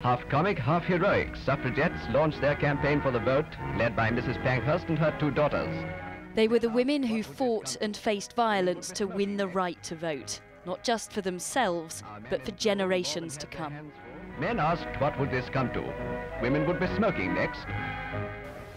Half comic, half heroic, suffragettes launched their campaign for the vote, led by Mrs. Pankhurst and her two daughters. They were the women who fought and faced violence to win the right to vote, not just for themselves, but for generations to come. Men asked what would this come to. Women would be smoking next.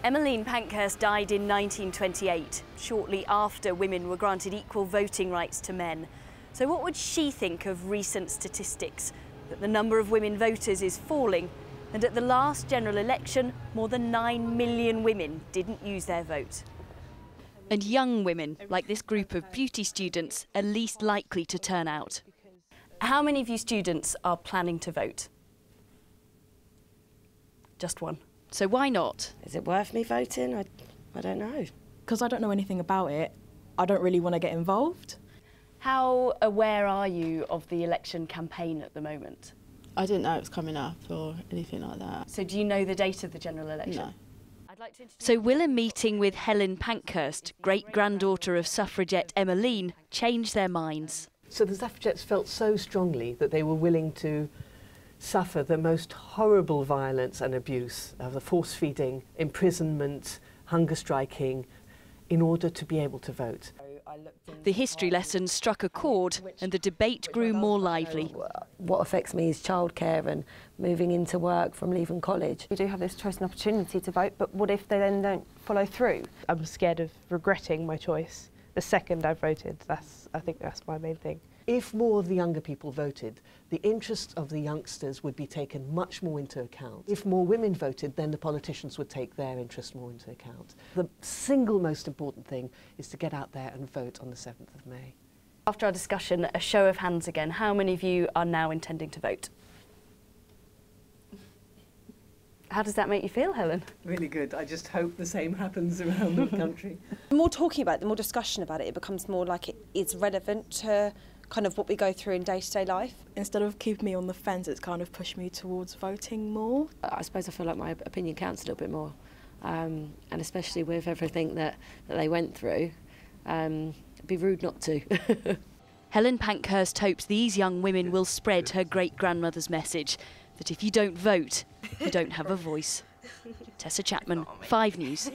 Emmeline Pankhurst died in 1928, shortly after women were granted equal voting rights to men. So what would she think of recent statistics? That the number of women voters is falling, and at the last general election, more than 9 million women didn't use their vote. And young women, like this group of beauty students, are least likely to turn out. How many of you students are planning to vote? Just one. So why not? Is it worth me voting? I don't know. Because I don't know anything about it, I don't really want to get involved. How aware are you of the election campaign at the moment? I didn't know it was coming up or anything like that. So do you know the date of the general election? No. So will a meeting with Emmeline Pankhurst, great-granddaughter of suffragette Emmeline, change their minds? So the suffragettes felt so strongly that they were willing to suffer the most horrible violence and abuse of the force-feeding, imprisonment, hunger striking, in order to be able to vote. The history lesson struck a chord and the debate grew more lively. What affects me is childcare and moving into work from leaving college. We do have this choice and opportunity to vote, but what if they then don't follow through? I'm scared of regretting my choice the second I've voted. I think that's my main thing. If more of the younger people voted, the interests of the youngsters would be taken much more into account. If more women voted, then the politicians would take their interests more into account. The single most important thing is to get out there and vote on the 7th of May. After our discussion, a show of hands again. How many of you are now intending to vote? How does that make you feel, Helen? Really good. I just hope the same happens around the country. The more talking about it, the more discussion about it, it becomes more like it is relevant to kind of what we go through in day-to-day life. Instead of keeping me on the fence, it's kind of pushed me towards voting more. I suppose I feel like my opinion counts a little bit more, and especially with everything that they went through, it'd be rude not to. Emmeline Pankhurst hopes these young women will spread her great-grandmother's message that if you don't vote, you don't have a voice. Tessa Chapman, 5 News.